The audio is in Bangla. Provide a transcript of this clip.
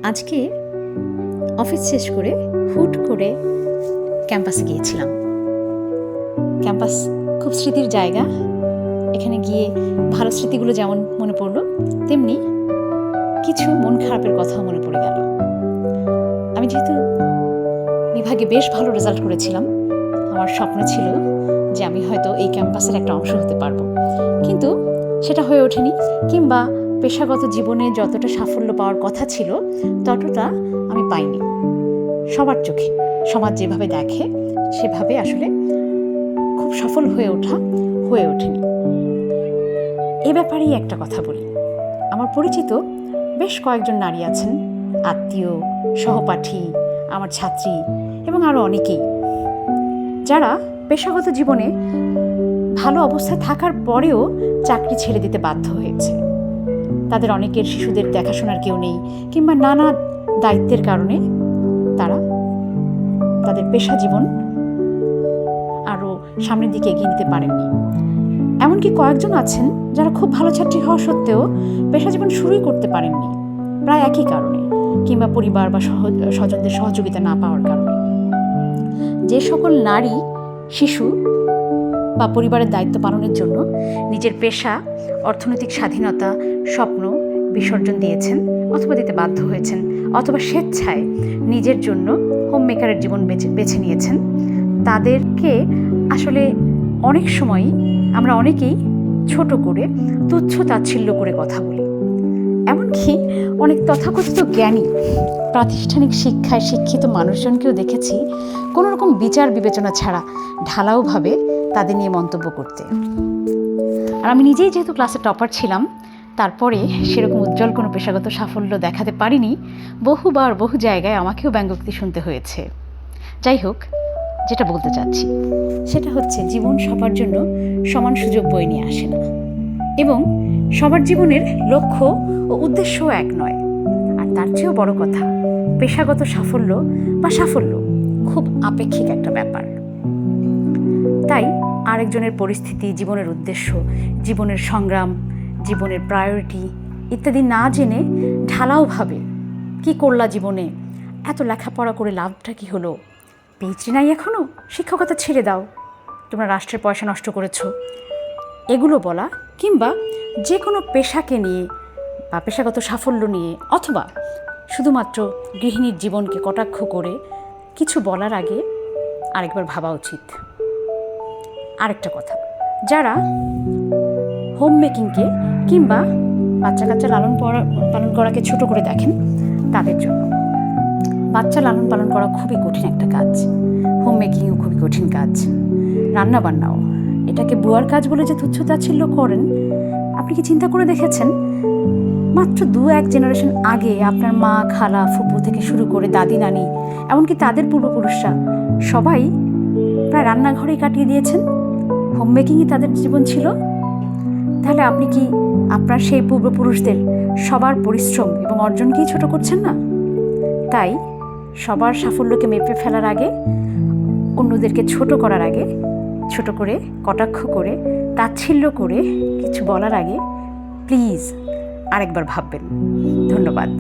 আজকে অফিস শেষ করে হুট করে ক্যাম্পাসে গিয়েছিলাম। ক্যাম্পাস খুব স্মৃতির জায়গা। এখানে গিয়ে ভালো স্মৃতিগুলো যেমন মনে পড়লো, তেমনি কিছু মন খারাপের কথাও মনে পড়ে গেল। আমি যেহেতু বিভাগে বেশ ভালো রেজাল্ট করেছিলাম, আমার স্বপ্ন ছিল যে আমি হয়তো এই ক্যাম্পাসের একটা অংশ হতে পারবো, কিন্তু সেটা হয়ে ওঠেনি। কিংবা পেশাগত জীবনে যতটা সাফল্য পাওয়ার কথা ছিল ততটা আমি পাইনি। সবার চোখে সমাজ যেভাবে দেখে সেভাবে আসলে খুব সফল হয়ে ওঠেনি। এ ব্যাপারেই একটা কথা বলি। আমার পরিচিত বেশ কয়েকজন নারী আছেন, আত্মীয়, সহপাঠী, আমার ছাত্রী এবং আরও অনেকেই, যারা পেশাগত জীবনে ভালো অবস্থায় থাকার পরেও চাকরি ছেড়ে দিতে বাধ্য হয়েছে। তাদের অনেকের শিশুদের দেখাশোনার কেউ নেই, কিংবা নানা দায়িত্বের কারণে তারা তাদের পেশা জীবন আরও সামনের দিকে এগিয়ে নিতে পারেননি। এমনকি কয়েকজন আছেন যারা খুব ভালো ছাত্রী হওয়া সত্ত্বেও পেশা জীবন শুরুই করতে পারেননি, প্রায় একই কারণে, কিংবা পরিবার বা স্বজনদের সহযোগিতা না পাওয়ার কারণে। যে সকল নারী শিশু বা পরিবারের দায়িত্ব পালনের জন্য নিজের পেশা, অর্থনৈতিক স্বাধীনতা, স্বপ্ন বিসর্জন দিয়েছেন অথবা দিতে বাধ্য হয়েছেন, অথবা স্বেচ্ছায় নিজের জন্য হোম মেকারের জীবন বেছে নিয়েছেন, তাদেরকে আসলে অনেক সময়ই আমরা অনেকেই ছোট করে, তুচ্ছ তাচ্ছিল্য করে কথা বলি। এমনকি অনেক তথাকথিত জ্ঞানী, প্রাতিষ্ঠানিক শিক্ষায় শিক্ষিত মানুষজনকেও দেখেছি কোনো রকম বিচার বিবেচনা ছাড়া ঢালাওভাবে তাদের নিয়ে মন্তব্য করতে। আর আমি নিজেই যেহেতু ক্লাসে টপার ছিলাম, তারপরে সেরকম উজ্জ্বল কোনো পেশাগত সাফল্য দেখাতে পারিনি। বহুবার বহু জায়গায় আমাকেও ব্যঙ্গোক্তি শুনতে হয়েছে। যাই হোক, যেটা বলতে চাচ্ছি সেটা হচ্ছে, জীবন সবার জন্য সমান সুযোগ বয়ে নিয়ে আসে না, এবং সবার জীবনের লক্ষ্য ও উদ্দেশ্যও এক নয়। আর তার চেয়েও বড় কথা, পেশাগত সাফল্য খুব আপেক্ষিক একটা ব্যাপার। তাই আরেকজনের পরিস্থিতি, জীবনের উদ্দেশ্য, জীবনের সংগ্রাম, জীবনের প্রায়োরিটি ইত্যাদি না জেনে ঢালাওভাবে কি করলা জীবনে, এত লেখাপড়া করে লাভটা কি হলো, পিএইচডি নাই এখনো, শিক্ষকতা ছেড়ে দাও, তোমরা রাষ্ট্রের পয়সা নষ্ট করেছো, এগুলো বলা, কিংবা যে কোনো পেশাকে নিয়ে বা পেশাগত সাফল্য নিয়ে, অথবা শুধুমাত্র গৃহিণীর জীবনকে কটাক্ষ করে কিছু বলার আগে আরেকবার ভাবা উচিত। আরেকটা কথা, যারা হোম মেকিংকে কিংবা বাচ্চা কাচ্চা পালন করাকে ছোট করে দেখেন, তাদের জন্য বাচ্চা লালন পালন করা খুবই কঠিন একটা কাজ। হোম মেকিংও খুবই কঠিন কাজ, রান্নাবান্নাও। এটাকে বুয়ার কাজ বলে যে তুচ্ছ তাচ্ছিল্য করেন, আপনি কি চিন্তা করে দেখেছেন? মাত্র 2-1 জেনারেশন আগে আপনার মা, খালা, ফুপু থেকে শুরু করে দাদি, নানি, এমনকি তাদের পূর্বপুরুষরা সবাই প্রায় রান্নাঘরেই কাটিয়ে দিয়েছেন। হোম মেকিংই তাদের জীবন ছিল। তাহলে আপনি কি আপনার সেই পূর্বপুরুষদের সবার পরিশ্রম এবং অর্জনকেই ছোট করছেন না? তাই সবার সাফল্যকে মেপে ফেলার আগে, অন্যদেরকে ছোট করার আগে, ছোট করে কটাক্ষ করে তাচ্ছিল্য করে কিছু বলার আগে প্লিজ আরেকবার ভাববেন। ধন্যবাদ।